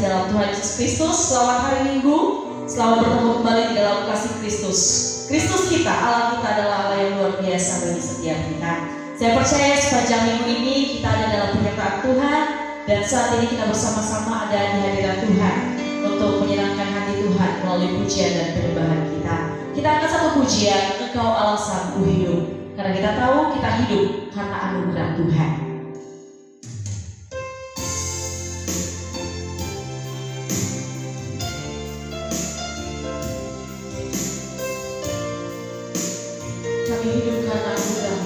terkasih dalam Tuhan Yesus Kristus, selamat hari Minggu, selamat bertemu kembali di dalam kasih Kristus. Kristus kita, Allah kita adalah Allah yang luar biasa bagi setiap kita. Saya percaya sepanjang minggu ini kita ada dalam penyertaan Tuhan, dan saat ini kita bersama-sama ada di hadirat Tuhan untuk menyenangkan hati Tuhan melalui pujian dan penyembahan kita. Kita angkat satu pujian, Engkau Allah Sangku Hidup, karena kita tahu kita hidup karena anugerah Tuhan. Kami hidup karena anugerah Tuhan.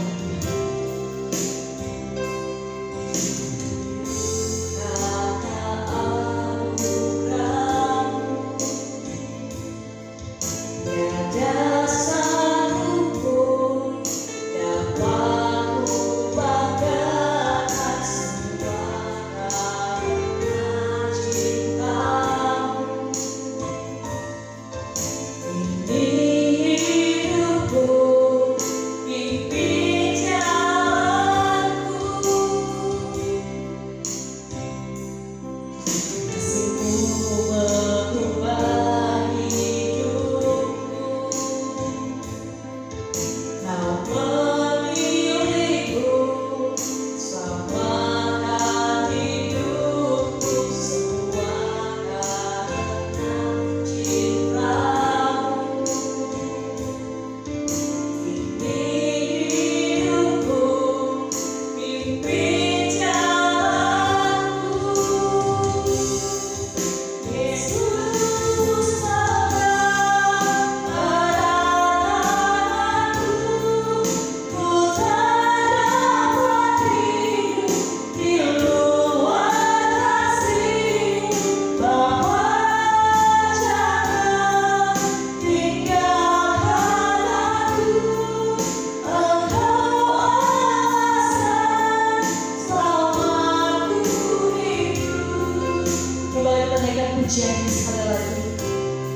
Pujian sekali lagi,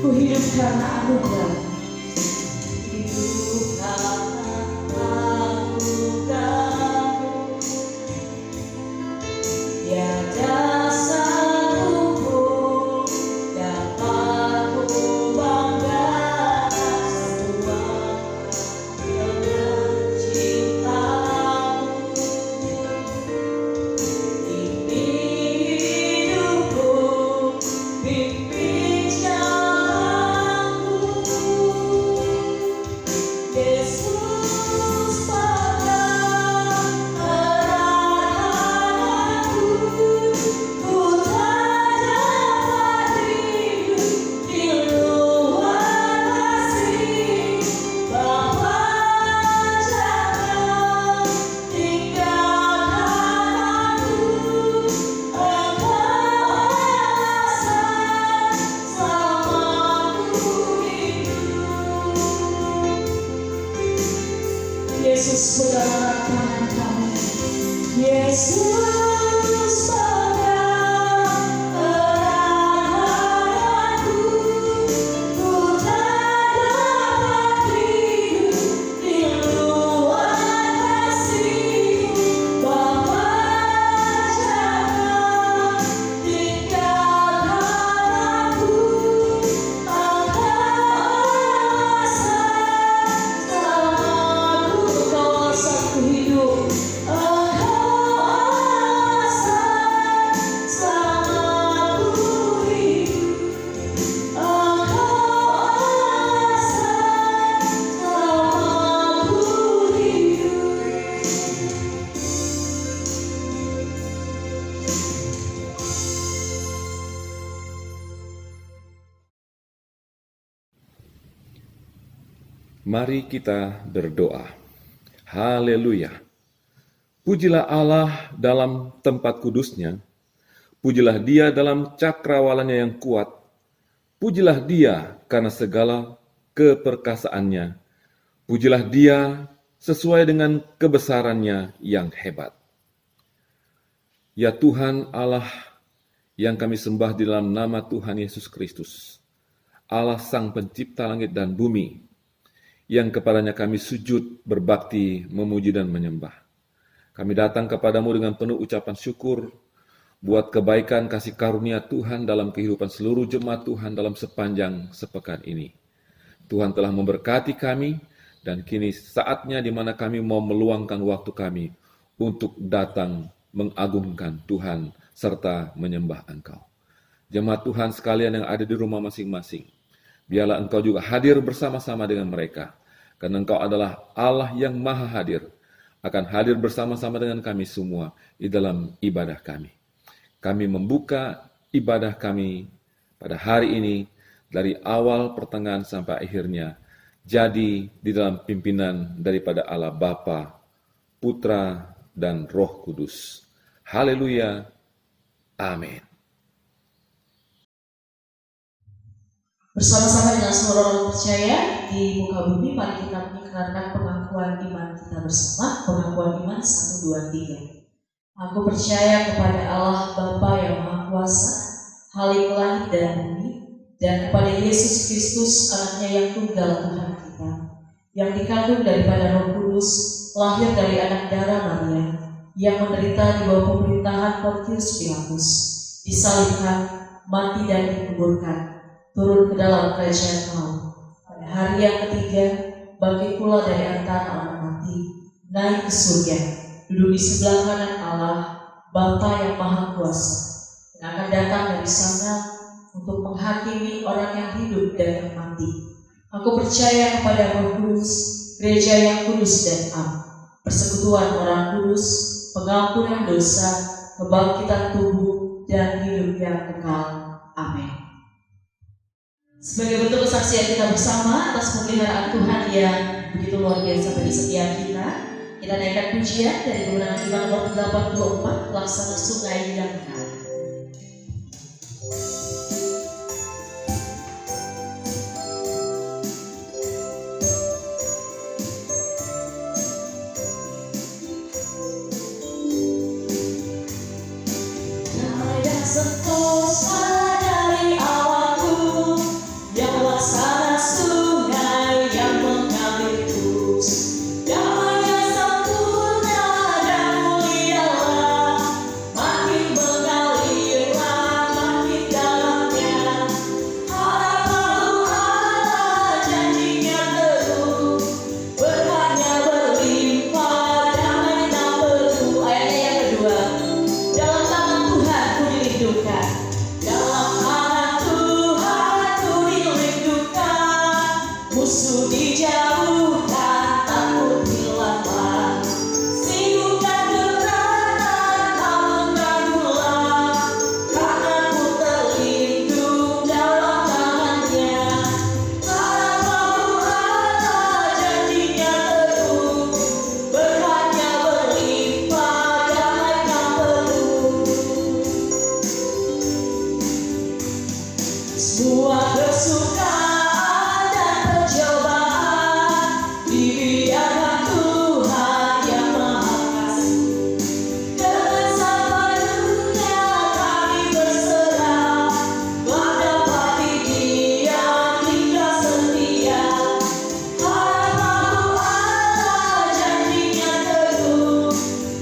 ku hidup karena anugerah. Hidup karena anugerah-Mu, tiada satu pun dapat ku banggakan Tuhan dengan cinta-Mu. Ini hidupku, pimpin jalanku, Yesus pegang erat hatiku, ku tak dapat hidup di luar kasih Bapa. Jangan tinggalkan aku, Engkau Yesus pegang tangan kami, Yesus pegang erat hatiku, ku tak dapat hidup di luar kasih Bapa. Jangan tinggalkan aku, Mari kita berdoa. Haleluya. Pujilah Allah dalam tempat kudusnya. Pujilah Dia dalam cakrawalanya yang kuat. Pujilah Dia karena segala keperkasaannya. Pujilah Dia sesuai dengan kebesarannya yang hebat. Ya Tuhan Allah yang kami sembah di dalam nama Tuhan Yesus Kristus, Allah Sang Pencipta langit dan bumi, yang kepadanya kami sujud, berbakti, memuji dan menyembah. Kami datang kepadamu dengan penuh ucapan syukur buat kebaikan kasih karunia Tuhan dalam kehidupan seluruh jemaat Tuhan dalam sepanjang sepekan ini. Tuhan telah memberkati kami, dan kini saatnya di mana kami mau meluangkan waktu kami untuk datang mengagungkan Tuhan serta menyembah Engkau. Jemaat Tuhan sekalian yang ada di rumah masing-masing, biarlah Engkau juga hadir bersama-sama dengan mereka, karena Engkau adalah Allah yang maha hadir, akan hadir bersama-sama dengan kami semua di dalam ibadah kami. Kami membuka ibadah kami pada hari ini dari awal pertengahan sampai akhirnya jadi di dalam pimpinan daripada Allah Bapa, Putra, dan Roh Kudus. Haleluya. Amin. Bersama-sama dengan seluruh orang percaya di muka bumi, mari kita mengikrarkan pengakuan iman kita bersama. Pengakuan iman 1, 2, 3. Aku percaya kepada Allah Bapa yang Maha Kuasa, Khalik langit dan bumi, dan kepada Yesus Kristus, anaknya yang tunggal Tuhan kita, yang dikandung daripada Roh Kudus, lahir dari anak darah Maria, yang menderita di bawah pemerintahan Pontius Pilatus, disalibkan, mati dan dikuburkan, turun ke dalam kerajaan maut. Pada hari yang ketiga, bangkit pula dari antara orang mati, naik ke surga, duduk di sebelah kanan Allah, Bapa yang Maha Kuasa, yang akan datang dari sana untuk menghakimi orang yang hidup dan yang mati. Aku percaya kepada Roh Kudus, gereja yang kudus dan am, persekutuan orang kudus, pengampunan dosa, kebangkitan tubuh, dan hidup yang kekal. Amin. Sebagai bentuk kesaksian kita bersama atas pemeliharaan Tuhan yang begitu luar biasa bagi setiap kita naikkan pujian dari kemenangan iman nomor 84, Laksana Sungai yang Kekal. Sentosa dari awalku, yang laksana sungai yang mengalir terus, damai yang sempurna dan mulialah, makin mengalirlah, makin dalamnya. Harapan Allah janjinya teguh, berkatnya berlimpah, damai tak perlu. Ayatnya yang kedua, dalam tangan Tuhan ku dilindungkan, dalam tangan Tuhan ku dilindungkan, musuh dijauhkan, takut hilanglah, sibukkan keberatan, tak mengganggulah, karena ku terlindung dalam tangannya. Harapanku Allah janjinya teguh, berkatnya berlimpah, damai tak perlu. Semua kesukaan dan percobaan dibiarkan Tuhan yang Maha Kasih. Dengan sabarnya kami berserah, mendapati Dia tinggal setia. Harapanku Allah janjinya teguh,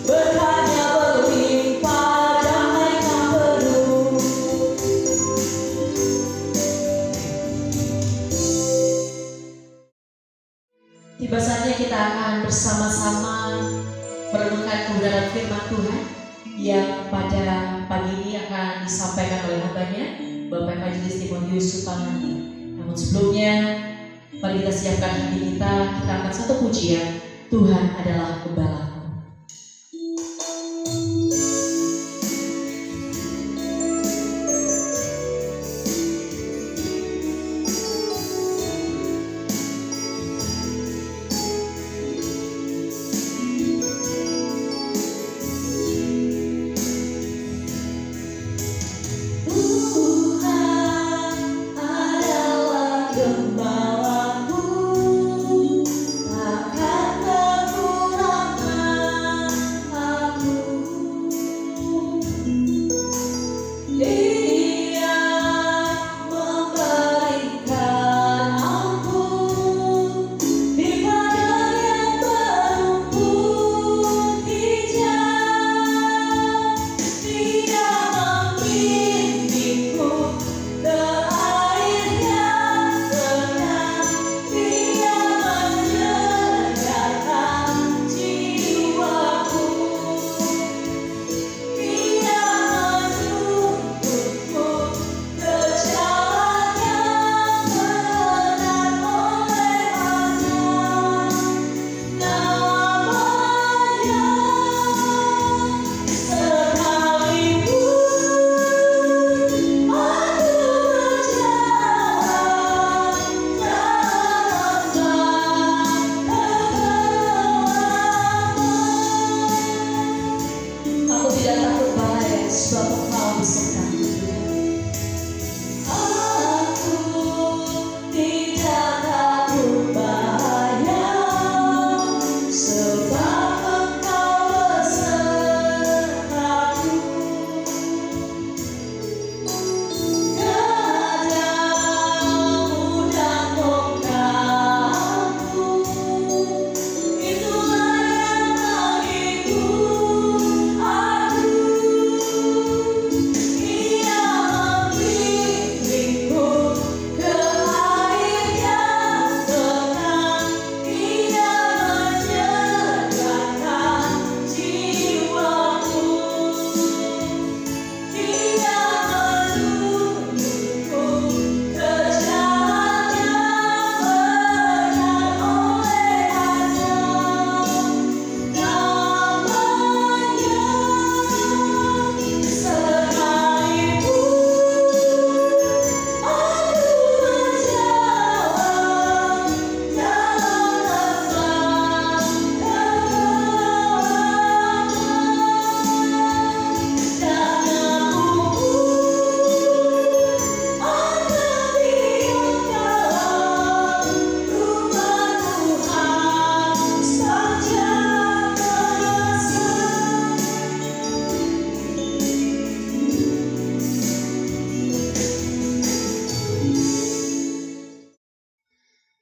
berkatnya berlimpah, damai tak perlu. Tiba saatnya kita akan bersama-sama merenungkan kebenaran firman Tuhan yang pada pagi ini akan disampaikan oleh hambanya Bapak Majelis Timotius Sutanandi. Namun sebelumnya, mari kita siapkan hati kita akan satu pujian, Tuhan adalah Gembalaku. Tuhan adalah gembalaku, takkan kekurangan aku. Dia memberikan ampun di padang yang berumput hijau. Dia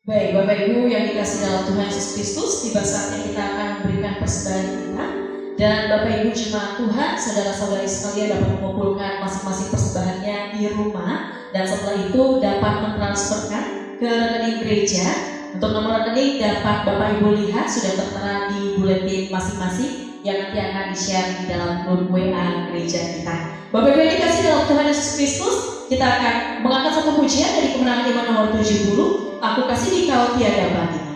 Baik, Bapak Ibu yang dikasih dalam Tuhan Yesus Kristus, tiba saatnya kita akan memberikan persembahan kita. Dan Bapak Ibu jemaat Tuhan, saudara-saudari sekalian dapat mengumpulkan masing-masing persembahannya di rumah. Dan setelah itu dapat mentransferkan ke rekening gereja. Untuk nomor rekening dapat Bapak Ibu lihat sudah tertera di buletin masing-masing yang nanti akan di-share di dalam grup WA gereja kita. Bapak Ibu yang dikasih dalam Tuhan Yesus Kristus, kita akan mengangkat satu pujian dari kemenangan iman nomor 70. Aku kasih di kau tiada banding.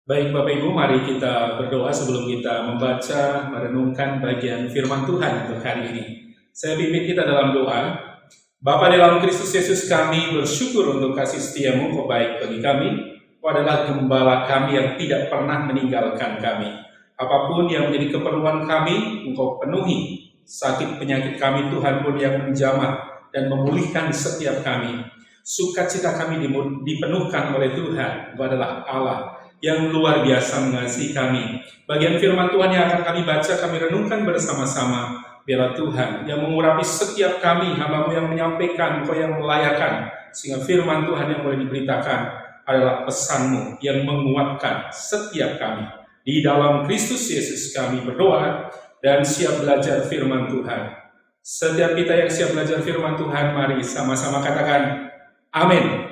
Baik Bapak Ibu, mari kita berdoa sebelum kita membaca, merenungkan bagian firman Tuhan untuk hari ini. Saya pimpin kita dalam doa. Bapa dalam Kristus Yesus, kami bersyukur untuk kasih setia-Mu, Kau baik bagi kami. Kau adalah gembala kami yang tidak pernah meninggalkan kami. Apapun yang menjadi keperluan kami, Engkau penuhi. Sakit penyakit kami Tuhan pun yang menjamah dan memulihkan setiap kami. Sukacita kami dipenuhkan oleh Tuhan. Engkau adalah Allah yang luar biasa mengasihi kami. Bagian firman Tuhan yang akan kami baca, kami renungkan bersama-sama. Biarlah Tuhan yang mengurapi setiap kami, hamba-Mu yang menyampaikan, Engkau yang melayakan. sehingga firman Tuhan yang boleh diberitakan adalah pesan-Mu yang menguatkan setiap kami. Di dalam Kristus Yesus kami berdoa dan siap belajar firman Tuhan. Setiap kita yang siap belajar firman Tuhan, mari sama-sama katakan amin.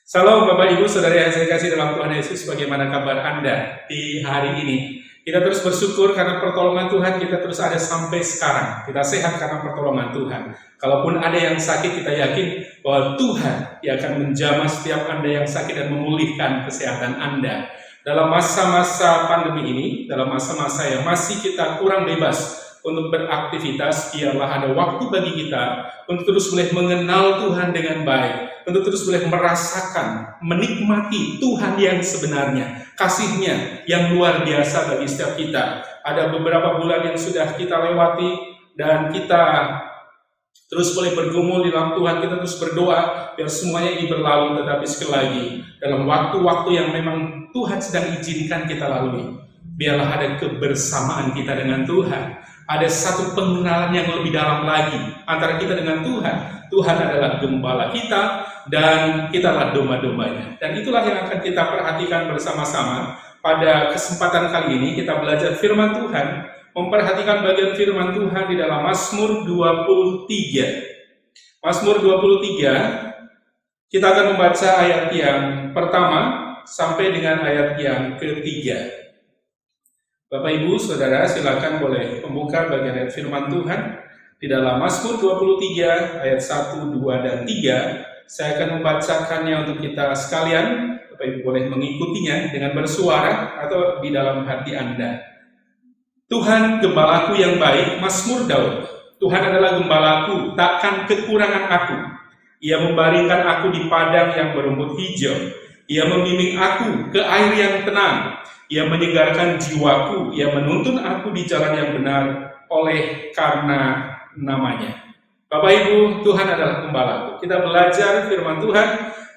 Salam Bapak Ibu Saudara yang saya kasih dalam Tuhan Yesus, bagaimana kabar Anda di hari ini? Kita terus bersyukur karena pertolongan Tuhan kita terus ada sampai sekarang. Kita sehat karena pertolongan Tuhan. Kalaupun ada yang sakit, kita yakin bahwa Tuhan yang akan menjamah setiap Anda yang sakit dan memulihkan kesehatan Anda. Dalam masa-masa pandemi ini, dalam masa-masa yang masih kita kurang bebas untuk beraktivitas, biarlah ada waktu bagi kita untuk terus boleh mengenal Tuhan dengan baik, untuk terus boleh merasakan, menikmati Tuhan yang sebenarnya, kasih-Nya yang luar biasa bagi setiap kita. Ada beberapa bulan yang sudah kita lewati dan kita terus boleh bergumul di dalam Tuhan, kita terus berdoa biar semuanya ini berlalu, tetapi sekali lagi dalam waktu-waktu yang memang Tuhan sedang izinkan kita lalui, biarlah ada kebersamaan kita dengan Tuhan, ada satu pengenalan yang lebih dalam lagi antara kita dengan Tuhan. Tuhan adalah gembala kita dan kita adalah domba-dombanya. Dan itulah yang akan kita perhatikan bersama-sama pada kesempatan kali ini. Kita belajar firman Tuhan, memperhatikan bagian firman Tuhan di dalam Mazmur 23. Mazmur 23, kita akan membaca ayat yang pertama sampai dengan ayat yang ketiga. Bapak Ibu Saudara, silakan boleh membuka bagian ayat firman Tuhan di dalam Mazmur 23 ayat 1, 2, dan 3. Saya akan membacakannya untuk kita sekalian. Bapak Ibu boleh mengikutinya dengan bersuara atau di dalam hati Anda. Tuhan gembalaku yang baik, Mazmur Daud. Tuhan adalah gembalaku, takkan kekurangan aku. Ia membaringkan aku di padang yang berumput hijau. Ia membimbing aku ke air yang tenang. Ia menyegarkan jiwaku. Ia menuntun aku di jalan yang benar oleh karena namanya. Bapak Ibu, Tuhan adalah gembalaku. Kita belajar firman Tuhan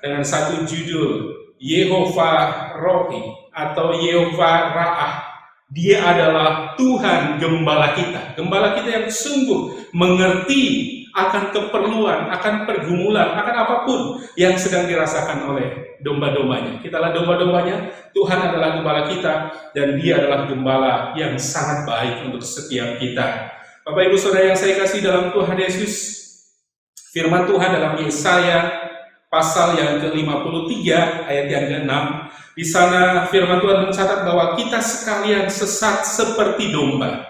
dengan satu judul, Yehovah Rohi atau Yehovah Ra'ah. Dia adalah Tuhan gembala kita yang sungguh mengerti akan keperluan, akan pergumulan, akan apapun yang sedang dirasakan oleh domba-dombanya. Kita adalah domba-dombanya, Tuhan adalah gembala kita, dan Dia adalah gembala yang sangat baik untuk setiap kita. Bapak Ibu Saudara yang saya kasih dalam Tuhan Yesus, firman Tuhan dalam Yesaya pasal yang ke-53 ayat yang ke-6, di sana firman Tuhan mencatat bahwa kita sekalian sesat seperti domba.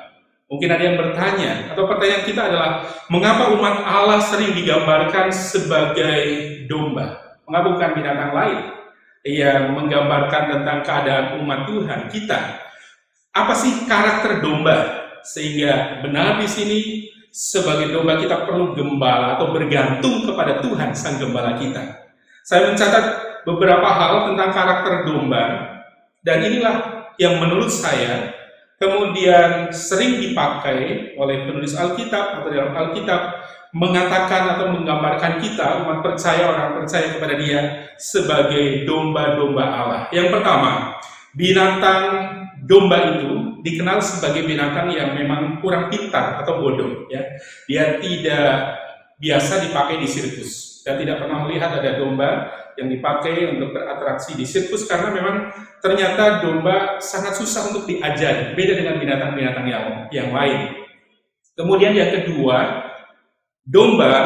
Mungkin ada yang bertanya, atau pertanyaan kita adalah, mengapa umat Allah sering digambarkan sebagai domba? Mengapa bukan binatang lain yang menggambarkan tentang keadaan umat Tuhan kita? Apa sih karakter domba? Sehingga benar di sini, sebagai domba kita perlu gembala atau bergantung kepada Tuhan Sang Gembala kita. Saya mencatat beberapa hal tentang karakter domba, dan inilah yang menurut saya kemudian sering dipakai oleh penulis Alkitab atau dalam Alkitab mengatakan atau menggambarkan kita, umat percaya, orang percaya kepada Dia sebagai domba-domba Allah. Yang pertama, binatang domba itu dikenal sebagai binatang yang memang kurang pintar atau bodoh. Ya. Dia tidak biasa dipakai di sirkus. Saya tidak pernah melihat ada domba yang dipakai untuk beratraksi di sirkus karena memang ternyata domba sangat susah untuk diajari, beda dengan binatang-binatang yang lain. Kemudian yang kedua,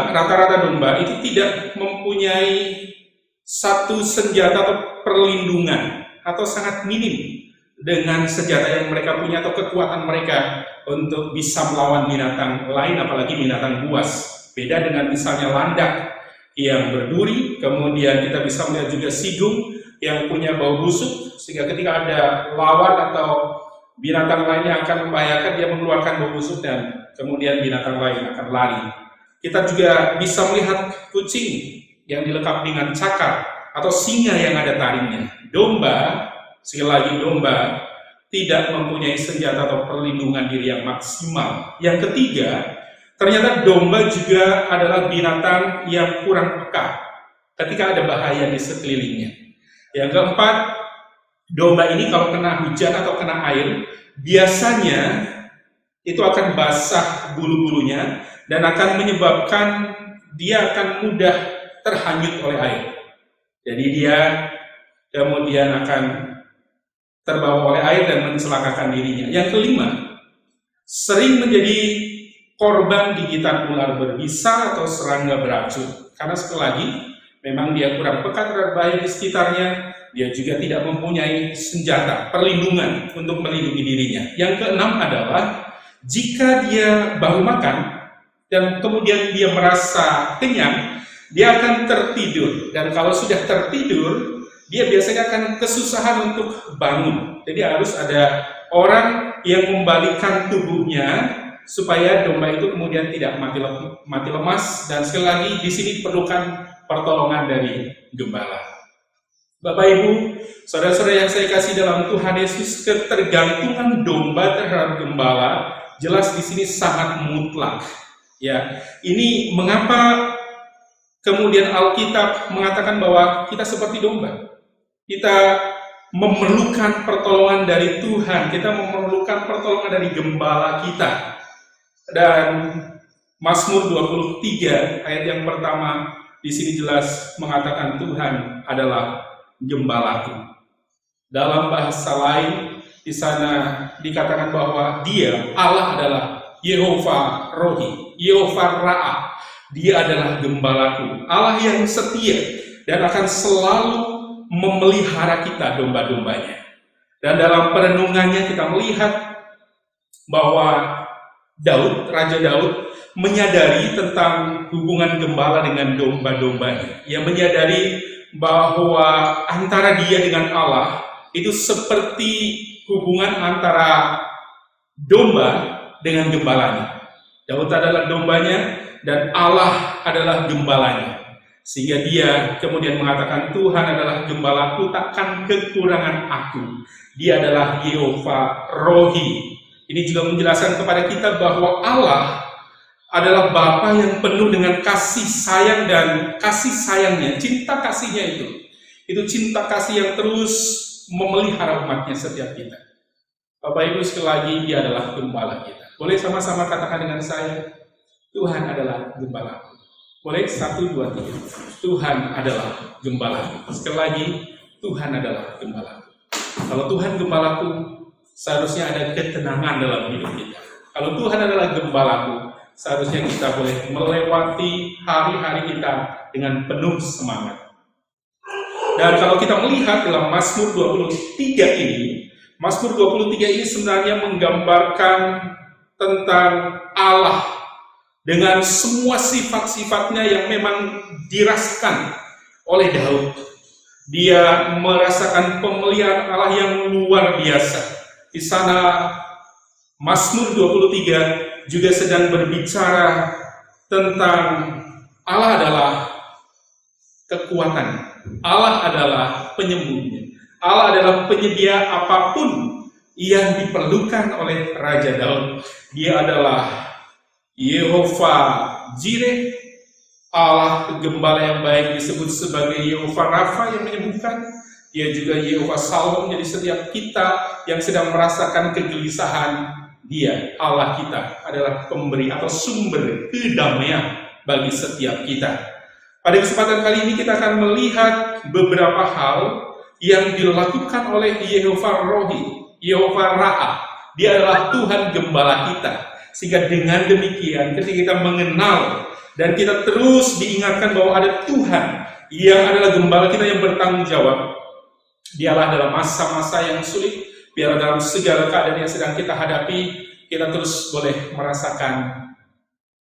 rata-rata domba itu tidak mempunyai satu senjata atau perlindungan atau sangat minim dengan senjata yang mereka punya atau kekuatan mereka untuk bisa melawan binatang lain, apalagi binatang buas. Beda dengan misalnya landak yang berduri, kemudian kita bisa melihat juga sidung yang punya bau busuk, sehingga ketika ada lawan atau binatang lain yang akan membahayakan, dia mengeluarkan bau busuk dan kemudian binatang lain akan lari. Kita juga bisa melihat kucing yang dilengkapi dengan cakar atau singa yang ada taringnya. Domba, sekali lagi domba, tidak mempunyai senjata atau perlindungan diri yang maksimal. Yang ketiga, ternyata domba juga adalah binatang yang kurang peka ketika ada bahaya di sekelilingnya. Yang keempat, domba ini kalau kena hujan atau kena air, biasanya itu akan basah bulu-bulunya dan akan menyebabkan dia akan mudah terhanyut oleh air. Jadi dia kemudian akan terbawa oleh air dan mencelakakan dirinya. Yang kelima, sering menjadi korban gigitan ular berbisa atau serangga beracun. Karena sekali lagi, memang dia kurang peka terhadap bahaya di sekitarnya, dia juga tidak mempunyai senjata perlindungan untuk melindungi dirinya. Yang keenam adalah, jika dia baru makan, dan kemudian dia merasa kenyang, dia akan tertidur. Dan kalau sudah tertidur, dia biasanya akan kesusahan untuk bangun. Jadi harus ada orang yang membalikkan tubuhnya supaya domba itu kemudian tidak mati lemas. Dan sekali lagi di sini diperlukan pertolongan dari gembala. Bapak Ibu, saudara-saudara yang saya kasih dalam Tuhan Yesus, ketergantungan domba terhadap gembala jelas di sini sangat mutlak. Ya, ini mengapa kemudian Alkitab mengatakan bahwa kita seperti domba. Kita memerlukan pertolongan dari Tuhan, kita memerlukan pertolongan dari gembala kita. Dan Mazmur 23 ayat yang pertama di sini jelas mengatakan Tuhan adalah gembalaku. Dalam bahasa lain di sana dikatakan bahwa Dia, Allah adalah Yehovah Rohi, Yehovah Ra'a. Dia adalah gembalaku, Allah yang setia dan akan selalu memelihara kita domba-dombanya. Dan dalam perenungannya kita melihat bahwa Raja Daud menyadari tentang hubungan gembala dengan domba-dombanya. Ia menyadari bahwa antara dia dengan Allah itu seperti hubungan antara domba dengan gembalanya. Daud adalah dombanya dan Allah adalah gembalanya. Sehingga dia kemudian mengatakan, Tuhan adalah gembalaku, takkan kekurangan aku. Dia adalah Yehovah Rohi. Ini juga menjelaskan kepada kita bahwa Allah adalah Bapa yang penuh dengan kasih sayang, dan kasih sayangnya, cinta kasihnya itu cinta kasih yang terus memelihara umatnya setiap kita. Bapak Ibu, sekali lagi, Dia adalah gembala kita. Boleh sama-sama katakan dengan saya, Tuhan adalah gembalaku. Boleh? 1, 2, 3. Tuhan adalah gembalaku. Sekali lagi, Tuhan adalah gembalaku. Kalau Tuhan gembalaku, seharusnya ada ketenangan dalam hidup kita. Kalau Tuhan adalah gembalaku, seharusnya kita boleh melewati hari-hari kita dengan penuh semangat. Dan kalau kita melihat dalam Mazmur 23 ini, Mazmur 23 ini sebenarnya menggambarkan tentang Allah dengan semua sifat-sifatnya yang memang dirasakan oleh Daud. Dia merasakan pemeliharaan Allah yang luar biasa. Di sana Mazmur 23 juga sedang berbicara tentang Allah adalah kekuatan, Allah adalah penyembuhnya, Allah adalah penyedia apapun yang diperlukan oleh Raja Daud. Dia adalah Yehovah Jireh, Allah gembala yang baik, disebut sebagai Yehovah Rafa yang menyembuhkan. Dia juga Yehovah Shalom. Jadi setiap kita yang sedang merasakan kegelisahan, Dia, Allah kita, adalah pemberi atau sumber kedamaian bagi setiap kita. Pada kesempatan kali ini kita akan melihat beberapa hal yang dilakukan oleh Yehovah Rohi, Yehovah Ra'a. Dia adalah Tuhan gembala kita. Sehingga dengan demikian ketika kita mengenal dan kita terus diingatkan bahwa ada Tuhan yang adalah gembala kita yang bertanggung jawab, Dialah dalam masa-masa yang sulit, biarlah dalam segala keadaan yang sedang kita hadapi, kita terus boleh merasakan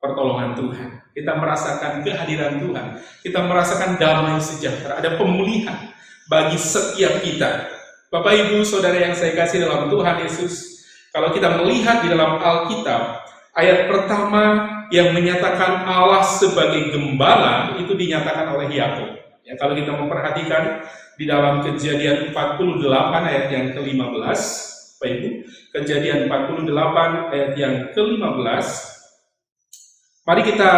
pertolongan Tuhan. Kita merasakan kehadiran Tuhan. Kita merasakan damai sejahtera. Ada pemulihan bagi setiap kita. Bapak, Ibu, Saudara yang saya kasih dalam Tuhan Yesus, kalau kita melihat di dalam Alkitab, ayat pertama yang menyatakan Allah sebagai gembala itu dinyatakan oleh Yakub. Ya, kalau kita memperhatikan di dalam Kejadian 48 ayat yang ke-15, Bapak Ibu, Kejadian 48 ayat yang ke-15. Mari kita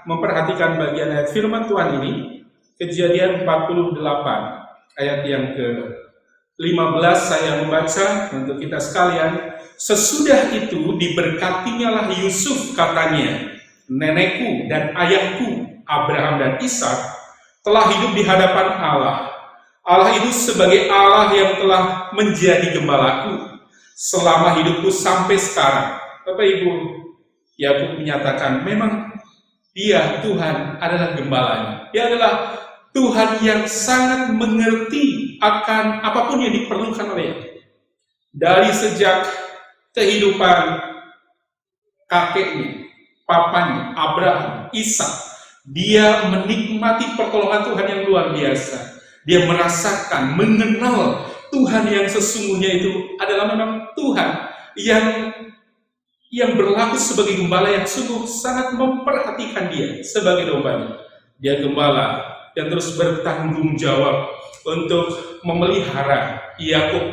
memperhatikan bagian ayat firman Tuhan ini, Kejadian 48 ayat yang ke-15 saya membaca untuk kita sekalian. Sesudah itu diberkatinyalah Yusuf, katanya, nenekku dan ayahku Abraham dan Ishak telah hidup di hadapan Allah. Allah itu sebagai Allah yang telah menjadi gembalaku selama hidupku sampai sekarang. Bapak Ibu, Yakub menyatakan memang Dia Tuhan adalah gembalanya. Dia adalah Tuhan yang sangat mengerti akan apapun yang diperlukan olehnya. Dari sejak kehidupan kakeknya, papanya, Abraham, Ishak, dia menikmati pertolongan Tuhan yang luar biasa. Dia merasakan, mengenal Tuhan yang sesungguhnya itu adalah memang Tuhan yang berlaku sebagai gembala yang sungguh sangat memperhatikan dia sebagai dombanya. Dia gembala yang terus bertanggung jawab untuk memelihara Yakub,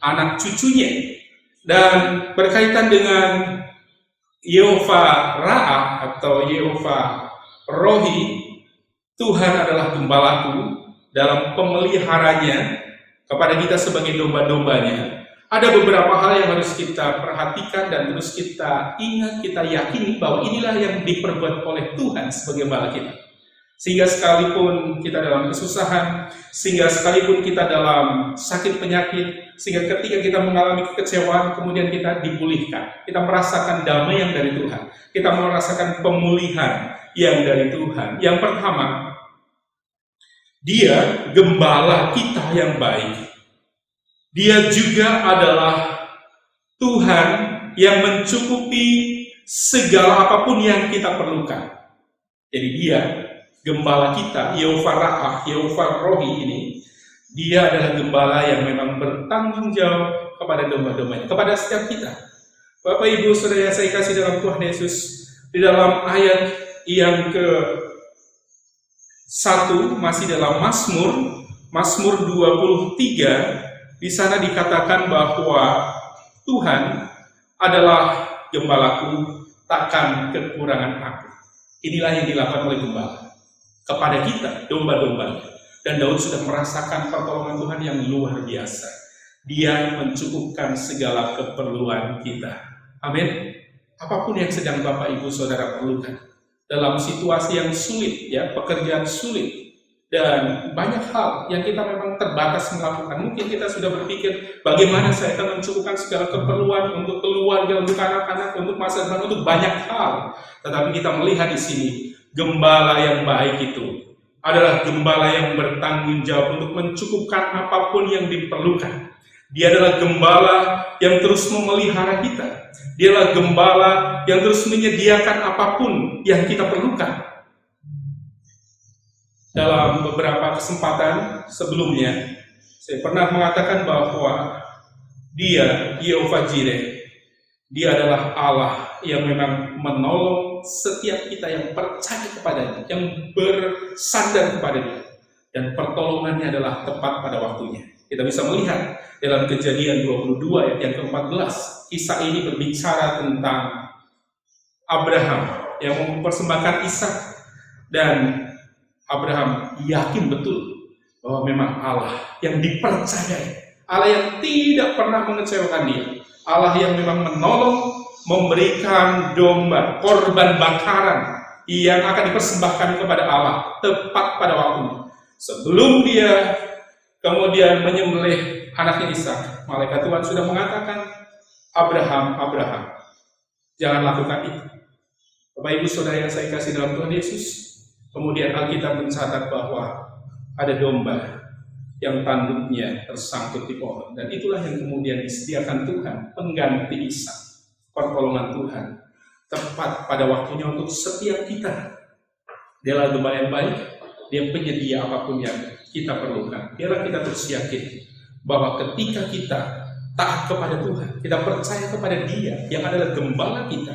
anak cucunya. Dan berkaitan dengan Yehovah Ra'ah atau Yehovah Rohi, Tuhan adalah gembalaku dalam pemeliharanya kepada kita sebagai domba-dombanya. Ada beberapa hal yang harus kita perhatikan dan terus kita ingat, kita yakini bahwa inilah yang diperbuat oleh Tuhan sebagai gembala kita. Sehingga sekalipun kita dalam kesusahan, sehingga sekalipun kita dalam sakit penyakit, sehingga ketika kita mengalami kekecewaan, kemudian kita dipulihkan. Kita merasakan damai yang dari Tuhan. Kita merasakan pemulihan yang dari Tuhan. Yang pertama, Dia gembala kita yang baik. Dia juga adalah Tuhan yang mencukupi segala apapun yang kita perlukan. Jadi Dia gembala kita, Yehovah Ra'ah, Yehovah Rohi ini, Dia adalah gembala yang memang bertanggung jawab kepada domba-dombanya, kepada setiap kita. Bapak Ibu Saudara yang saya kasih dalam Tuhan Yesus, di dalam ayat yang ke-1 masih dalam Mazmur 23, di sana dikatakan bahwa Tuhan adalah gembalaku, takkan kekurangan aku. Inilah yang dilakukan oleh gembala kepada kita, domba-dombanya. Dan Daud sudah merasakan pertolongan Tuhan yang luar biasa. Dia mencukupkan segala keperluan kita. Amin. Apapun yang sedang Bapak Ibu Saudara perlukan dalam situasi yang sulit, ya, pekerjaan sulit, dan banyak hal yang kita memang terbatas melakukan. Mungkin kita sudah berpikir bagaimana saya akan mencukupkan segala keperluan untuk keluarga, untuk anak-anak, untuk masa depan, untuk banyak hal. Tetapi kita melihat di sini gembala yang baik itu adalah gembala yang bertanggung jawab untuk mencukupkan apapun yang diperlukan. Dia adalah gembala yang terus memelihara kita. Dia adalah gembala yang terus menyediakan apapun yang kita perlukan. Dalam beberapa kesempatan sebelumnya, saya pernah mengatakan bahwa Dia, Yehovah Jireh, Dia adalah Allah yang memang menolong setiap kita yang percaya kepada-Nya, yang bersandar kepada-Nya, dan pertolongannya adalah tepat pada waktunya. Kita bisa melihat dalam Kejadian 22 ayat yang ke-14, kisah ini berbicara tentang Abraham yang mempersembahkan Ishak, dan Abraham yakin betul bahwa memang Allah yang dipercayai, Allah yang tidak pernah mengecewakan dia, Allah yang memang menolong, memberikan domba, korban bakaran yang akan dipersembahkan kepada Allah tepat pada waktunya. Sebelum dia kemudian menyembelih anaknya Ishak, malaikat Tuhan sudah mengatakan, Abraham, Abraham, jangan lakukan itu. Bapak Ibu Saudara yang saya kasih dalam Tuhan Yesus, kemudian Alkitab mencatat bahwa ada domba yang tanduknya tersangkut di pohon, dan itulah yang kemudian disediakan Tuhan, pengganti Ishak, pertolongan Tuhan tepat pada waktunya untuk setiap kita. Dia adalah gembala yang baik, Dia penyedia apapun yang kita perlukan. Biarlah kita terus yakin bahwa ketika kita taat kepada Tuhan, kita percaya kepada Dia yang adalah gembala kita,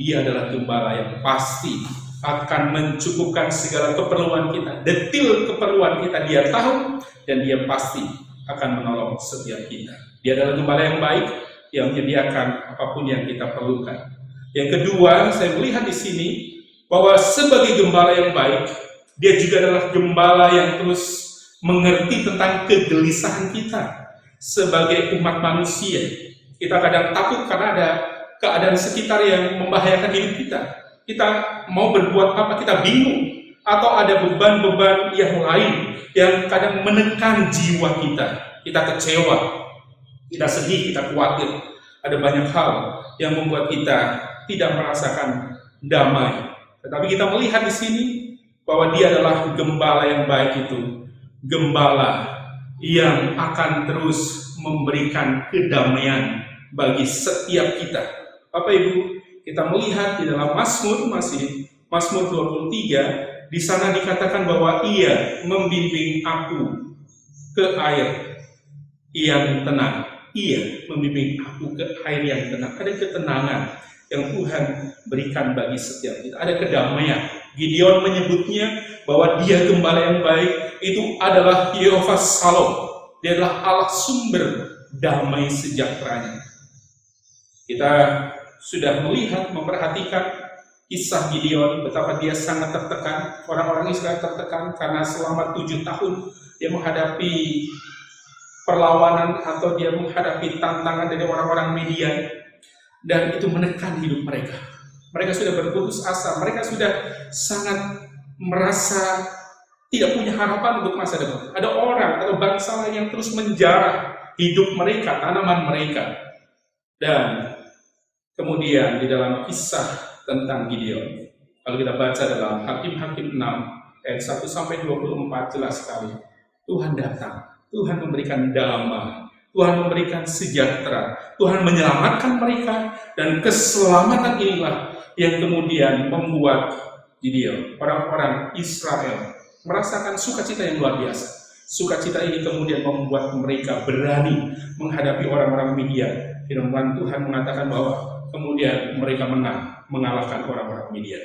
Dia adalah gembala yang pasti akan mencukupkan segala keperluan kita. Detil keperluan kita Dia tahu, dan Dia pasti akan menolong setiap kita. Dia adalah gembala yang baik yang menyediakan apapun yang kita perlukan. Yang kedua, saya melihat di sini bahwa sebagai gembala yang baik, Dia juga adalah gembala yang terus mengerti tentang kegelisahan kita sebagai umat manusia. Kita kadang takut karena ada keadaan sekitar yang membahayakan hidup kita. Kita mau berbuat apa, kita bingung. atau ada beban-beban yang lain yang kadang menekan jiwa kita. Kita kecewa, kita sedih, kita khawatir. Ada banyak hal yang membuat kita tidak merasakan damai. Tetapi kita melihat di sini bahwa Dia adalah gembala yang baik itu. Gembala yang akan terus memberikan kedamaian bagi setiap kita. Bapak Ibu, kita melihat di dalam Mazmur, Mazmur 23, di sana dikatakan bahwa Ia membimbing aku ke air yang tenang. Ia membimbing aku ke air yang tenang. Ada ketenangan yang Tuhan berikan bagi setiap kita. Ada kedamaian. Gideon menyebutnya bahwa Dia gembala yang baik, itu adalah Yehova Shalom. Dia adalah Allah sumber damai sejahteranya. Kita sudah melihat, memperhatikan kisah Gideon, betapa dia sangat tertekan. Orang-orang Israel tertekan karena selama 7 tahun dia menghadapi perlawanan atau dia menghadapi tantangan dari orang-orang Midian, dan itu menekan hidup mereka. Mereka sudah berputus asa, mereka sudah sangat merasa tidak punya harapan untuk masa depan. Ada orang atau bangsa lain yang terus menjarah hidup mereka, tanaman mereka. Dan kemudian di dalam kisah tentang Gideon, kalau kita baca dalam Hakim-Hakim 6 ayat 1-24, jelas sekali Tuhan datang, Tuhan memberikan damai, Tuhan memberikan sejahtera, Tuhan menyelamatkan mereka, dan keselamatan inilah yang kemudian membuat Gideon, orang-orang Israel, merasakan sukacita yang luar biasa. Sukacita ini kemudian membuat mereka berani menghadapi orang-orang Midian. Firman Tuhan mengatakan bahwa kemudian mereka menang, mengalahkan orang-orang Midian.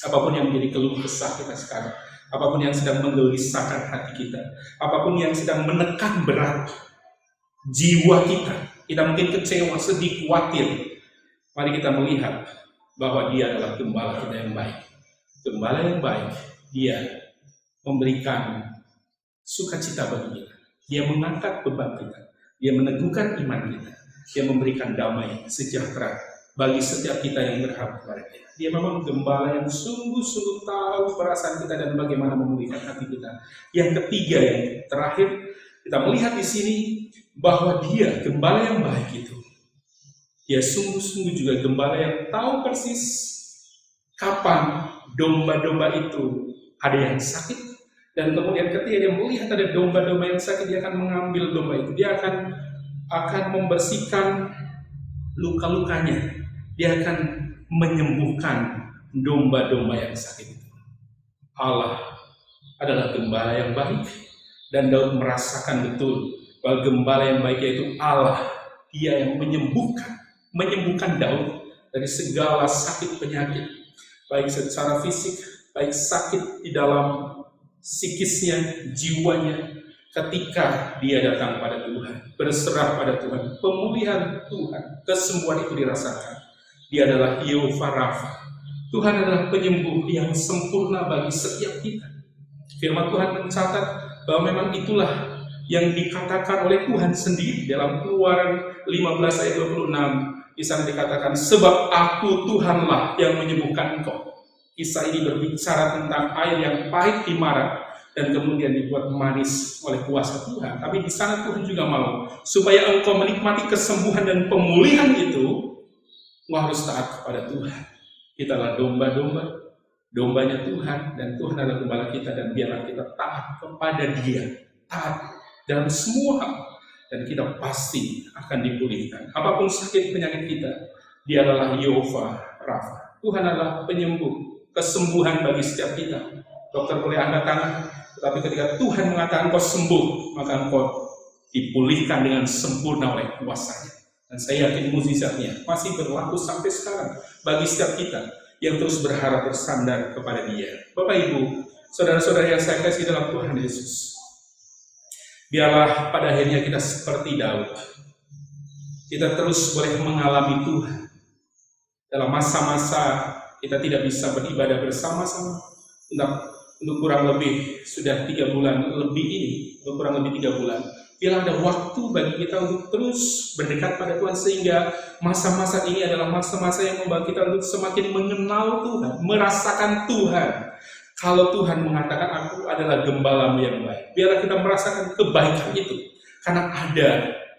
Apapun yang menjadi keluh kesah kita sekarang, apapun yang sedang menggelisahkan hati kita, apapun yang sedang menekan berat jiwa kita mungkin kecewa, sedih, khawatir, mari kita melihat bahwa Dia adalah gembala kita yang baik. Gembala yang baik, Dia memberikan sukacita bagi kita. Dia mengangkat beban kita, Dia meneguhkan iman kita, Dia memberikan damai, sejahtera bagi setiap kita yang berharap kepada Dia. Dia memang gembala yang sungguh-sungguh tahu perasaan kita dan bagaimana memulihkan hati kita. Yang ketiga, yang terakhir, kita melihat di sini bahwa Dia gembala yang baik itu. Dia sungguh-sungguh juga gembala yang tahu persis kapan domba-domba itu ada yang sakit, dan kemudian ketika Dia melihat ada domba-domba yang sakit, Dia akan mengambil domba itu. Dia akan membersihkan luka-lukanya. Dia akan menyembuhkan domba-domba yang sakit itu. Allah adalah gembala yang baik, dan Daud merasakan betul bahwa gembala yang baik yaitu Allah. Dia yang menyembuhkan Daud dari segala sakit penyakit, baik secara fisik, baik sakit di dalam psikisnya, jiwanya. Ketika dia datang pada Tuhan, berserah pada Tuhan, pemulihan Tuhan, kesembuhan itu dirasakan. Dia adalah Yehova Rafa. Tuhan adalah penyembuh yang sempurna bagi setiap kita. Firman Tuhan mencatat bahwa memang itulah yang dikatakan oleh Tuhan sendiri dalam Keluaran 15 ayat 26. Di sana dikatakan, sebab aku Tuhanlah yang menyembuhkan engkau. Kisah ini berbicara tentang air yang pahit di Mara dan kemudian dibuat manis oleh kuasa Tuhan. Tapi di sana Tuhan juga mau supaya engkau menikmati kesembuhan dan pemulihan itu, engkau harus taat kepada Tuhan. Kita adalah domba-domba, dombanya Tuhan, dan Tuhan adalah gembala kita, dan biarlah kita taat kepada Dia, taat dalam semua hal, dan kita pasti akan dipulihkan. Apapun sakit penyakit kita, Dia adalah Yehova Rafa. Tuhan adalah penyembuh, kesembuhan bagi setiap kita. Dokter boleh angkat tangan, tetapi ketika Tuhan mengatakan kau sembuh, maka engkau dipulihkan dengan sempurna oleh kuasa-Nya. Dan saya yakin mukjizatnya masih berlaku sampai sekarang bagi setiap kita yang terus berharap bersandar kepada Dia. Bapak Ibu, saudara-saudara yang saya kasih dalam Tuhan Yesus, biarlah pada akhirnya kita seperti Daud. Kita terus boleh mengalami Tuhan. Dalam masa-masa kita tidak bisa beribadah bersama-sama, untuk kurang lebih sudah 3 bulan lebih ini, untuk kurang lebih 3 bulan. Biarlah ada waktu bagi kita untuk terus berdekat pada Tuhan, sehingga masa-masa ini adalah masa-masa yang membawa kita untuk semakin mengenal Tuhan, merasakan Tuhan. Kalau Tuhan mengatakan aku adalah gembalamu yang baik, biarlah kita merasakan kebaikan itu. Karena ada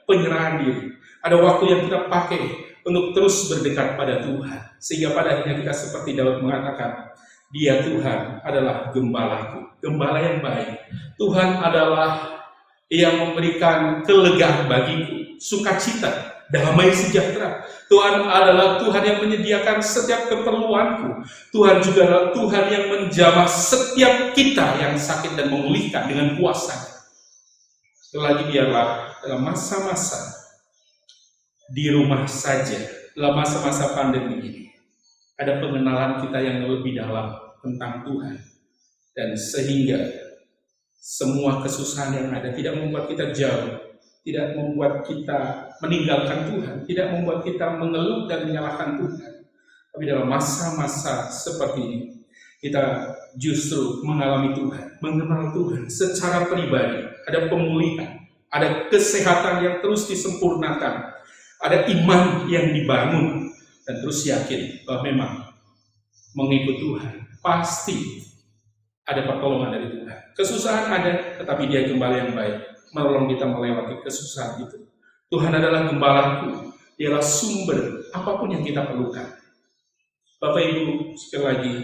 penyerahan diri, ada waktu yang kita pakai untuk terus berdekat pada Tuhan. Sehingga pada akhirnya kita seperti Daud mengatakan, Dia Tuhan adalah gembalaku, gembala yang baik. Tuhan adalah yang memberikan kelegaan bagiku, sukacita, damai sejahtera. Tuhan adalah Tuhan yang menyediakan setiap keperluanku. Tuhan juga adalah Tuhan yang menjamah setiap kita yang sakit dan memulihkan dengan kuasa. Sekali lagi biarlah dalam masa-masa di rumah saja, dalam masa-masa pandemi ini, ada pengenalan kita yang lebih dalam tentang Tuhan. Dan sehingga semua kesusahan yang ada tidak membuat kita jauh, tidak membuat kita meninggalkan Tuhan, tidak membuat kita mengeluh dan menyalahkan Tuhan. Tapi dalam masa-masa seperti ini, kita justru mengalami Tuhan, mengenal Tuhan secara pribadi. Ada pemulihan, ada kesehatan yang terus disempurnakan, ada iman yang dibangun, dan terus yakin bahwa memang mengikut Tuhan pasti ada pertolongan dari Tuhan. Kesusahan ada, tetapi Dia gembala yang baik, menolong kita melewati kesusahan itu. Tuhan adalah gembalaku, Dialah sumber apapun yang kita perlukan. Bapak Ibu, sekali lagi,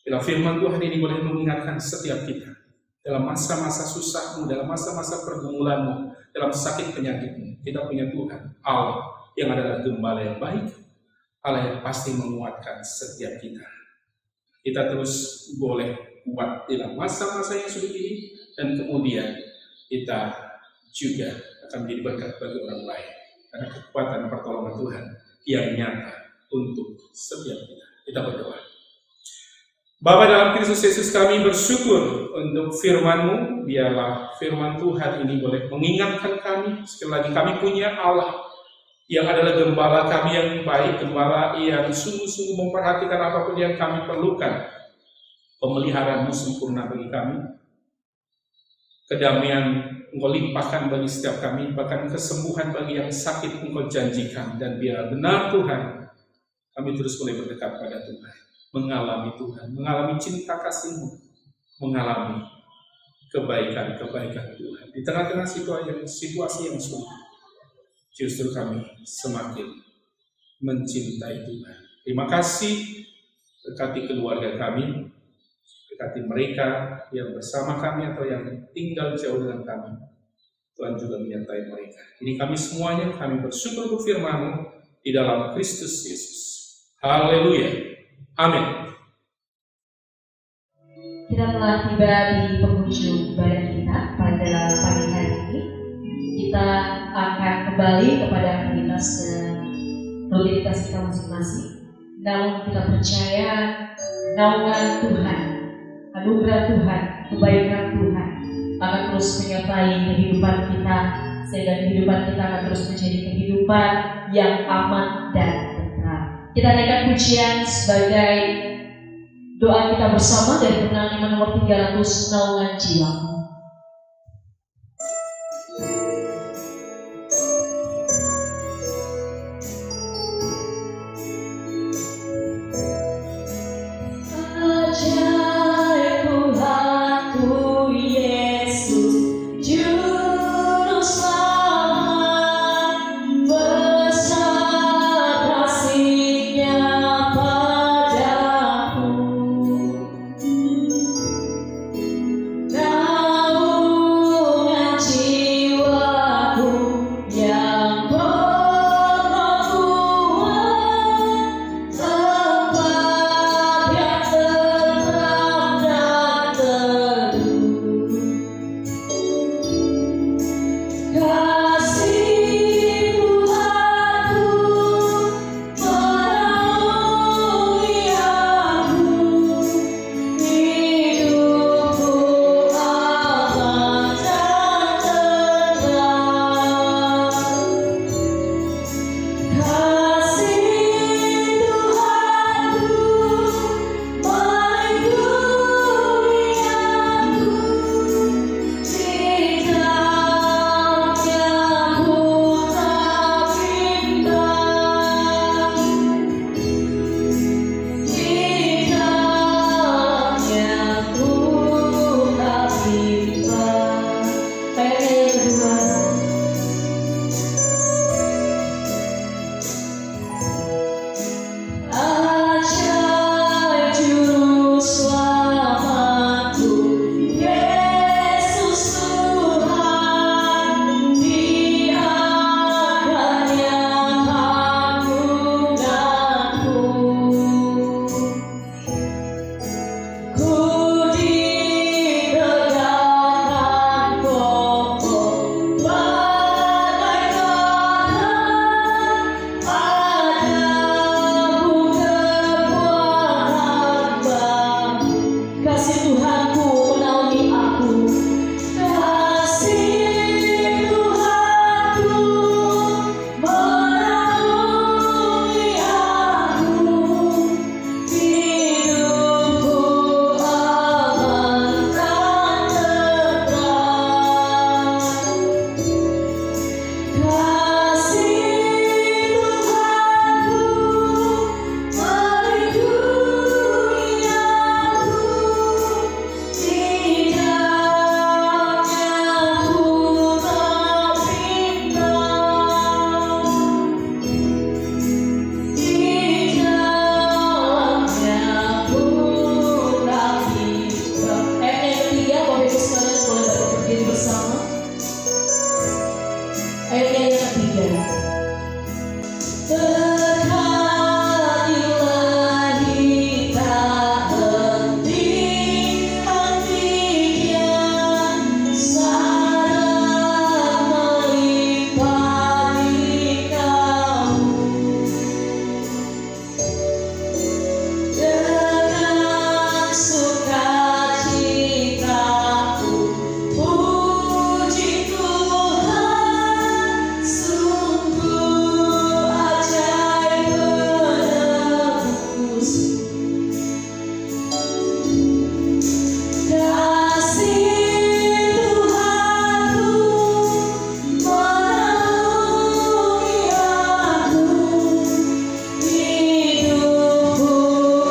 bila firman Tuhan ini boleh mengingatkan setiap kita dalam masa-masa susahmu, dalam masa-masa pergumulanmu, dalam sakit penyakitmu, kita punya Tuhan, Allah yang adalah gembala yang baik, Allah yang pasti menguatkan setiap kita. Kita terus boleh kuat dalam masa-masa yang sulit ini, dan kemudian kita juga akan menjadi berkat bagi orang lain karena kekuatan pertolongan Tuhan yang nyata untuk setiap kita. Kita berdoa. Bapa dalam Kristus Yesus, kami bersyukur untuk firman-Mu. Biarlah firman Tuhan ini boleh mengingatkan kami, sekali lagi kami punya Allah yang adalah gembala kami yang baik, gembala yang sungguh-sungguh memperhatikan apapun yang kami perlukan. Pemeliharaan-Mu sempurna bagi kami. Kedamaian Engkau limpahkan bagi setiap kami, bahkan kesembuhan bagi yang sakit Engkau janjikan. Dan biar benar Tuhan, kami terus boleh berdekat pada Tuhan, mengalami Tuhan, mengalami cinta kasih-Mu, mengalami kebaikan-kebaikan Tuhan. Di tengah-tengah situasi yang sulit, justru kami semakin mencintai Tuhan. Terima kasih, berkati keluarga kami, berkati mereka yang bersama kami atau yang tinggal jauh dengan kami. Tuhan juga menyertai mereka. Ini kami semuanya, kami bersyukur untuk firman-Mu di dalam Kristus Yesus. Haleluya. Amin. Kita telah tiba di penghujung ibadah kita pada pagi hari ini. Kita akan kembali kepada aktivitas dan rutinitas kita masing-masing. Namun kita percaya naungan Tuhan, anugerah Tuhan, kebaikan Tuhan akan terus menyertai kehidupan kita, sehingga kehidupan kita akan terus menjadi kehidupan yang aman dan tentram. Kita naikkan pujian sebagai doa kita bersama dari Kemenangan Iman nomor 300, Naungan Jiwamu. Jiwa Tuhan. Ajaib juru selamatku, Yesus Tuhan, Dia-Nya tanggunganku. Ku ditegakkan kokoh bagaikan padamu kekuatan baru. Kasih Tuhanku menaungi aku, kasih Tuhanku menaungi aku. Hidupku aman dan tentram. Kasih Tuhanku melindungi aku. Di dalamnya ku tak bimbang. Di dalamnya ku tak bimbang. Ayat yang ketiga, Bapak Ibu sekalian boleh berdiri bersama. Ayat yang ketiga. Berkat ilahi tak henti-hentinya, sadar melimpah di kamu. Dengan sukacitaku puji Tuhan, sungguh ajaib menebus. Kasih Tuhanku menaungi aku. Hidupku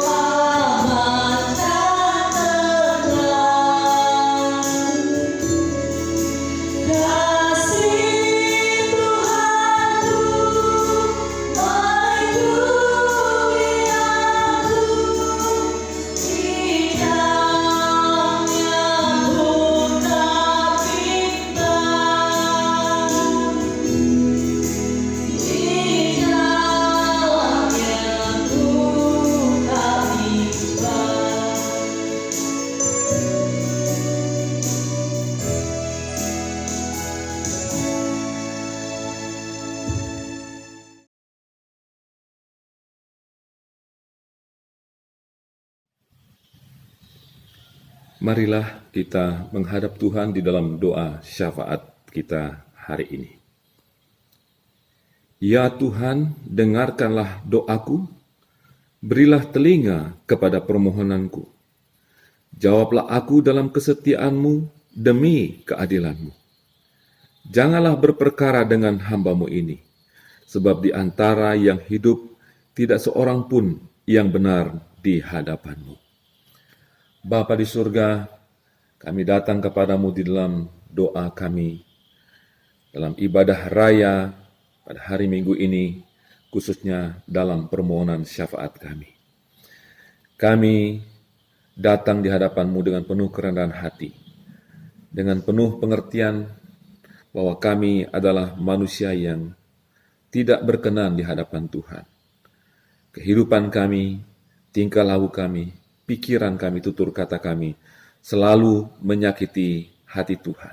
aman dan tentram. Kasih Tuhanku melindungi aku. Di dalamnya ku tak bimbang. Di dalamnya ku tak bimbang. Marilah kita menghadap Tuhan di dalam doa syafaat kita hari ini. Ya Tuhan, dengarkanlah doaku, berilah telinga kepada permohonanku. Jawablah aku dalam kesetiaan-Mu demi keadilan-Mu. Janganlah berperkara dengan hamba-Mu ini, sebab di antara yang hidup tidak seorang pun yang benar di hadapan-Mu. Bapa di surga, kami datang kepadamu di dalam doa kami, dalam ibadah raya pada hari Minggu ini, khususnya dalam permohonan syafaat kami. Kami datang di hadapan-Mu dengan penuh kerendahan hati, dengan penuh pengertian bahwa kami adalah manusia yang tidak berkenan di hadapan Tuhan. Kehidupan kami, tingkah laku kami, pikiran kami, tutur kata kami, selalu menyakiti hati Tuhan.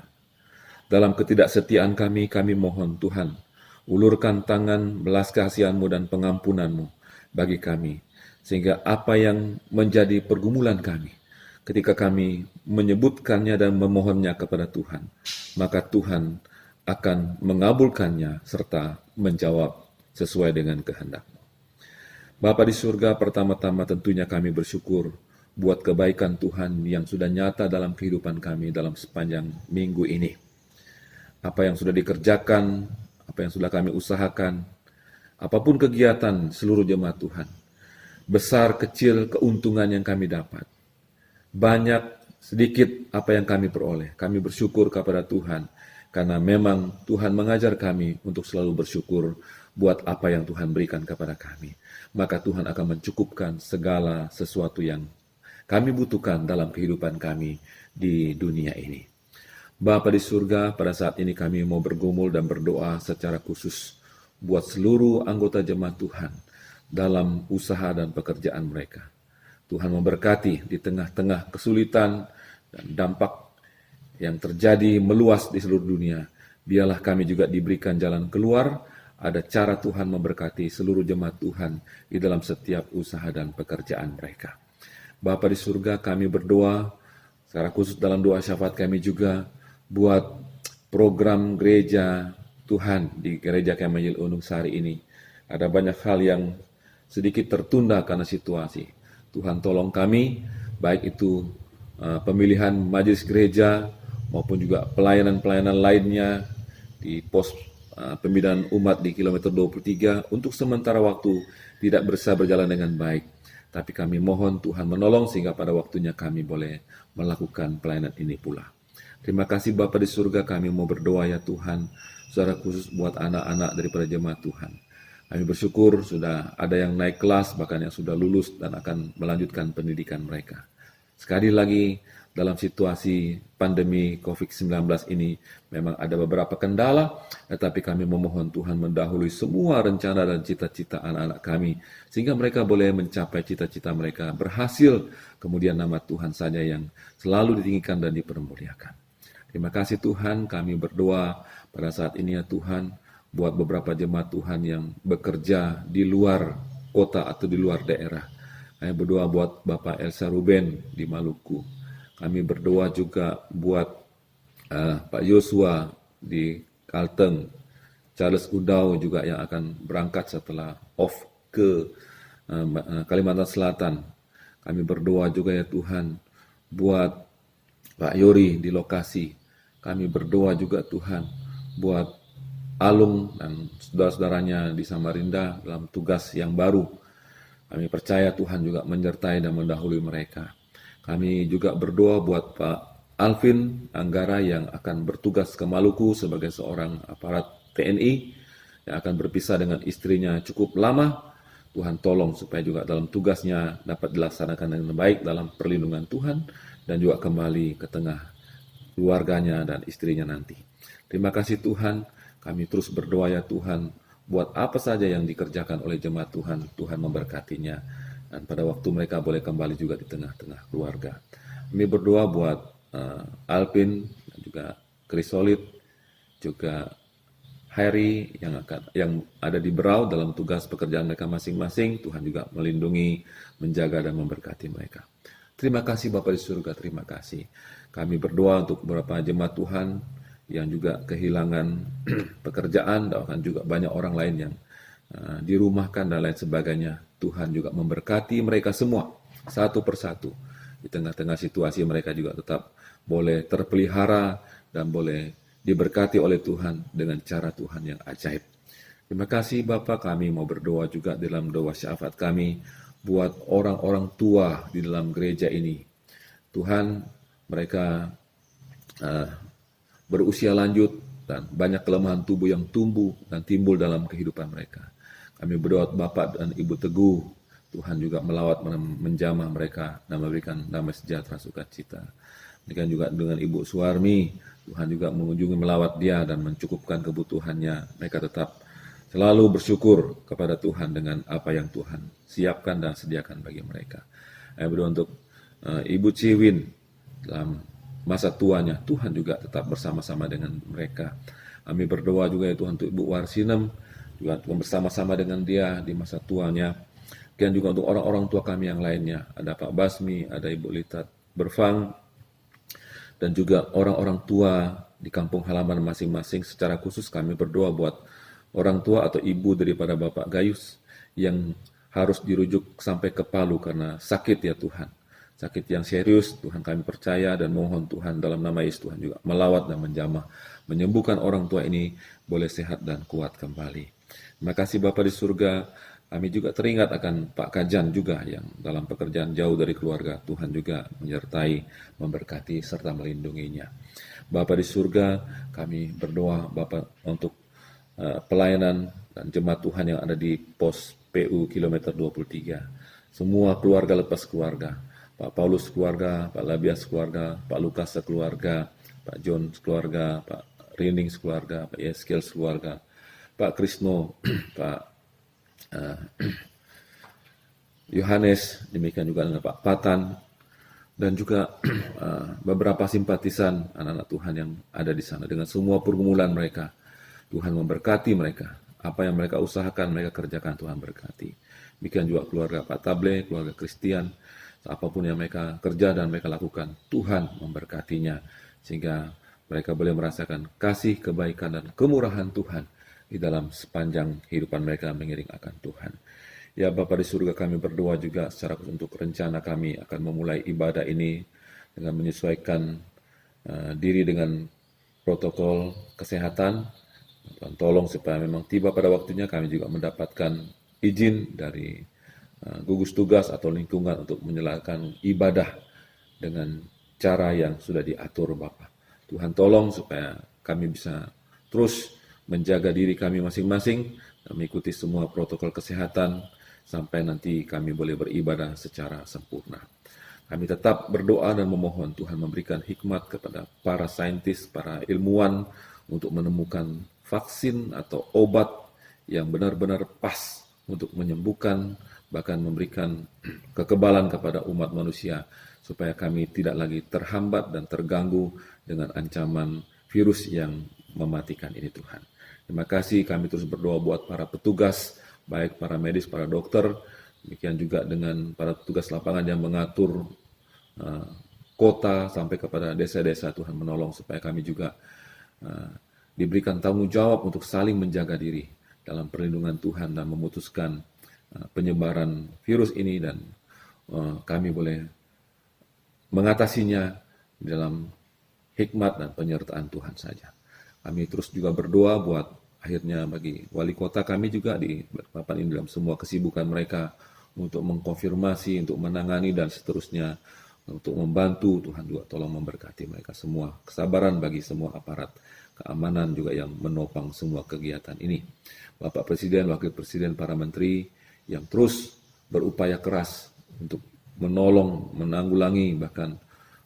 Dalam ketidaksetiaan kami mohon Tuhan, ulurkan tangan belas kasihan-Mu dan pengampunan-Mu bagi kami, sehingga apa yang menjadi pergumulan kami, ketika kami menyebutkannya dan memohonnya kepada Tuhan, maka Tuhan akan mengabulkannya serta menjawab sesuai dengan kehendak-Mu. Bapa di surga, pertama-tama tentunya kami bersyukur buat kebaikan Tuhan yang sudah nyata dalam kehidupan kami dalam sepanjang minggu ini. Apa yang sudah dikerjakan, apa yang sudah kami usahakan, apapun kegiatan seluruh jemaat Tuhan, besar kecil keuntungan yang kami dapat, banyak sedikit apa yang kami peroleh, kami bersyukur kepada Tuhan, karena memang Tuhan mengajar kami untuk selalu bersyukur buat apa yang Tuhan berikan kepada kami. Maka Tuhan akan mencukupkan segala sesuatu yang kami butuhkan dalam kehidupan kami di dunia ini. Bapa di surga, pada saat ini kami mau bergumul dan berdoa secara khusus buat seluruh anggota jemaat Tuhan dalam usaha dan pekerjaan mereka. Tuhan memberkati di tengah-tengah kesulitan dan dampak yang terjadi meluas di seluruh dunia. Biarlah kami juga diberikan jalan keluar, ada cara Tuhan memberkati seluruh jemaat Tuhan di dalam setiap usaha dan pekerjaan mereka. Bapa di surga, kami berdoa secara khusus dalam doa syafaat kami juga buat program gereja Tuhan di Gereja Kemail Undung Sari ini. Ada banyak hal yang sedikit tertunda karena situasi. Tuhan tolong kami, baik itu pemilihan majelis gereja maupun juga pelayanan-pelayanan lainnya di pos pembinaan umat di kilometer 23 untuk sementara waktu tidak bisa berjalan dengan baik. Tapi kami mohon Tuhan menolong sehingga pada waktunya kami boleh melakukan pelayanan ini pula. Terima kasih Bapa di surga, kami mau berdoa ya Tuhan, secara khusus buat anak-anak daripada jemaat Tuhan. Kami bersyukur sudah ada yang naik kelas, bahkan yang sudah lulus dan akan melanjutkan pendidikan mereka. Sekali lagi, dalam situasi pandemi COVID-19 ini memang ada beberapa kendala, tetapi kami memohon Tuhan mendahului semua rencana dan cita-cita anak-anak kami, sehingga mereka boleh mencapai cita-cita mereka, berhasil, kemudian nama Tuhan saja yang selalu ditinggikan dan dipermuliakan. Terima kasih Tuhan, kami berdoa pada saat ini ya Tuhan, buat beberapa jemaat Tuhan yang bekerja di luar kota atau di luar daerah. Kami berdoa buat Bapak Elsa Ruben di Maluku. Kami berdoa juga buat Pak Yosua di Kalteng, Charles Udau juga yang akan berangkat setelah off ke Kalimantan Selatan. Kami berdoa juga ya Tuhan buat Pak Yori di lokasi. Kami berdoa juga Tuhan buat Alung dan saudara-saudaranya di Samarinda dalam tugas yang baru. Kami percaya Tuhan juga menyertai dan mendahului mereka. Kami juga berdoa buat Pak Alvin Anggara yang akan bertugas ke Maluku sebagai seorang aparat TNI yang akan berpisah dengan istrinya cukup lama. Tuhan tolong supaya juga dalam tugasnya dapat dilaksanakan dengan baik dalam perlindungan Tuhan dan juga kembali ke tengah keluarganya dan istrinya nanti. Terima kasih Tuhan, kami terus berdoa ya Tuhan, buat apa saja yang dikerjakan oleh jemaat Tuhan, Tuhan memberkatinya. Dan pada waktu mereka boleh kembali juga di tengah-tengah keluarga. Kami berdoa buat Alpin, dan juga Krisolit, juga Harry yang ada di Berau dalam tugas pekerjaan mereka masing-masing. Tuhan juga melindungi, menjaga dan memberkati mereka. Terima kasih Bapa di surga, terima kasih. Kami berdoa untuk beberapa jemaat Tuhan yang juga kehilangan pekerjaan, dan juga banyak orang lain yang dirumahkan dan lain sebagainya. Tuhan juga memberkati mereka semua satu persatu. Di tengah-tengah situasi mereka juga tetap boleh terpelihara dan boleh diberkati oleh Tuhan dengan cara Tuhan yang ajaib. Terima kasih Bapa, kami mau berdoa juga dalam doa syafaat kami buat orang-orang tua di dalam gereja ini. Tuhan, mereka berusia lanjut dan banyak kelemahan tubuh yang tumbuh dan timbul dalam kehidupan mereka. Kami berdoa Bapak dan Ibu Teguh, Tuhan juga melawat menjamah mereka dan memberikan damai sejahtera sukacita. Demikian juga dengan Ibu Suwarmi, Tuhan juga mengunjungi melawat dia dan mencukupkan kebutuhannya. Mereka tetap selalu bersyukur kepada Tuhan dengan apa yang Tuhan siapkan dan sediakan bagi mereka. Kami berdoa untuk Ibu Ciwin dalam masa tuanya, Tuhan juga tetap bersama-sama dengan mereka. Kami berdoa juga ya Tuhan untuk Ibu Warsinem, juga Tuhan bersama-sama dengan dia di masa tuanya. Dan juga untuk orang-orang tua kami yang lainnya, ada Pak Basmi, ada Ibu Litat Berfang, dan juga orang-orang tua di kampung halaman masing-masing. Secara khusus kami berdoa buat orang tua atau ibu daripada Bapak Gayus yang harus dirujuk sampai ke Palu karena sakit ya Tuhan. Sakit yang serius, Tuhan kami percaya dan mohon Tuhan dalam nama Yesus Tuhan juga melawat dan menjamah, menyembuhkan orang tua ini boleh sehat dan kuat kembali. Terima kasih Bapa di surga, kami juga teringat akan Pak Kajan juga yang dalam pekerjaan jauh dari keluarga, Tuhan juga menyertai, memberkati serta melindunginya. Bapa di surga, kami berdoa Bapa untuk pelayanan dan jemaat Tuhan yang ada di pos PU kilometer 23. Semua keluarga lepas keluarga, Pak Paulus keluarga, Pak Labias keluarga, Pak Lukas keluarga, Pak John keluarga, Pak Rinding keluarga, Pak Yeskel keluarga, Pak Krisno, Pak Yohanes, demikian juga dengan Pak Patan, dan juga beberapa simpatisan anak-anak Tuhan yang ada di sana. Dengan semua pergumulan mereka, Tuhan memberkati mereka. Apa yang mereka usahakan, mereka kerjakan, Tuhan berkati. Demikian juga keluarga Pak Table, keluarga Kristian, apapun yang mereka kerja dan mereka lakukan, Tuhan memberkatinya, sehingga mereka boleh merasakan kasih, kebaikan, dan kemurahan Tuhan di dalam sepanjang kehidupan mereka mengiring akan Tuhan. Ya Bapa di surga, kami berdoa juga secara khusus untuk rencana kami akan memulai ibadah ini dengan menyesuaikan diri dengan protokol kesehatan. Tuhan tolong supaya memang tiba pada waktunya kami juga mendapatkan izin dari gugus tugas atau lingkungan untuk menjalankan ibadah dengan cara yang sudah diatur Bapa. Tuhan tolong supaya kami bisa terus menjaga diri kami masing-masing dan mengikuti semua protokol kesehatan sampai nanti kami boleh beribadah secara sempurna. Kami tetap berdoa dan memohon Tuhan memberikan hikmat kepada para saintis, para ilmuwan untuk menemukan vaksin atau obat yang benar-benar pas untuk menyembuhkan, bahkan memberikan kekebalan kepada umat manusia, supaya kami tidak lagi terhambat dan terganggu dengan ancaman virus yang mematikan ini Tuhan. Terima kasih, kami terus berdoa buat para petugas, baik para medis, para dokter, demikian juga dengan para petugas lapangan yang mengatur kota sampai kepada desa-desa. Tuhan menolong supaya kami juga diberikan tanggung jawab untuk saling menjaga diri dalam perlindungan Tuhan dan memutuskan penyebaran virus ini, dan kami boleh mengatasinya dalam hikmat dan penyertaan Tuhan saja. Kami terus juga berdoa buat akhirnya bagi wali kota kami juga di Balikpapan ini dalam semua kesibukan mereka untuk mengkonfirmasi, untuk menangani dan seterusnya, untuk membantu. Tuhan juga tolong memberkati mereka semua, kesabaran bagi semua aparat keamanan juga yang menopang semua kegiatan ini. Bapak Presiden, Wakil Presiden, para Menteri yang terus berupaya keras untuk menolong, menanggulangi, bahkan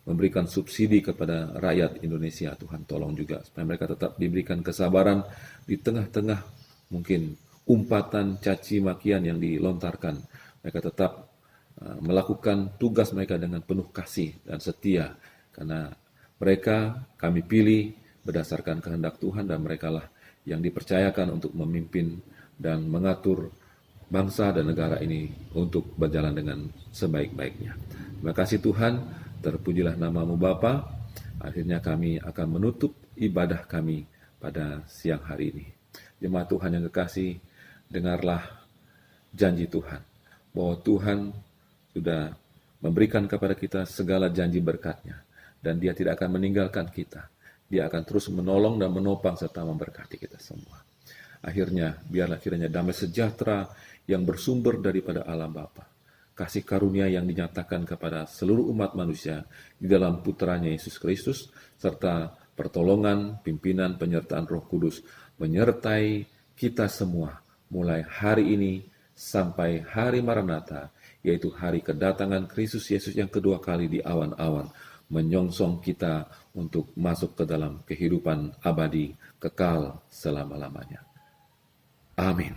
memberikan subsidi kepada rakyat Indonesia. Tuhan tolong juga supaya mereka tetap diberikan kesabaran di tengah-tengah mungkin umpatan, caci makian yang dilontarkan. Mereka tetap melakukan tugas mereka dengan penuh kasih dan setia, karena mereka kami pilih berdasarkan kehendak Tuhan, dan merekalah yang dipercayakan untuk memimpin dan mengatur bangsa dan negara ini untuk berjalan dengan sebaik-baiknya. Terima kasih Tuhan, terpujilah nama-Mu Bapa. Akhirnya kami akan menutup ibadah kami pada siang hari ini. Jemaat Tuhan yang kekasih, dengarlah janji Tuhan, bahwa Tuhan sudah memberikan kepada kita segala janji berkat-Nya, dan Dia tidak akan meninggalkan kita. Dia akan terus menolong dan menopang serta memberkati kita semua. Akhirnya, biarlah kiranya damai sejahtera yang bersumber daripada Allah Bapa, kasih karunia yang dinyatakan kepada seluruh umat manusia di dalam Putranya Yesus Kristus, serta pertolongan, pimpinan, penyertaan Roh Kudus menyertai kita semua mulai hari ini sampai hari Maranatha, yaitu hari kedatangan Kristus Yesus yang kedua kali di awan-awan, menyongsong kita untuk masuk ke dalam kehidupan abadi kekal selama-lamanya. Amin.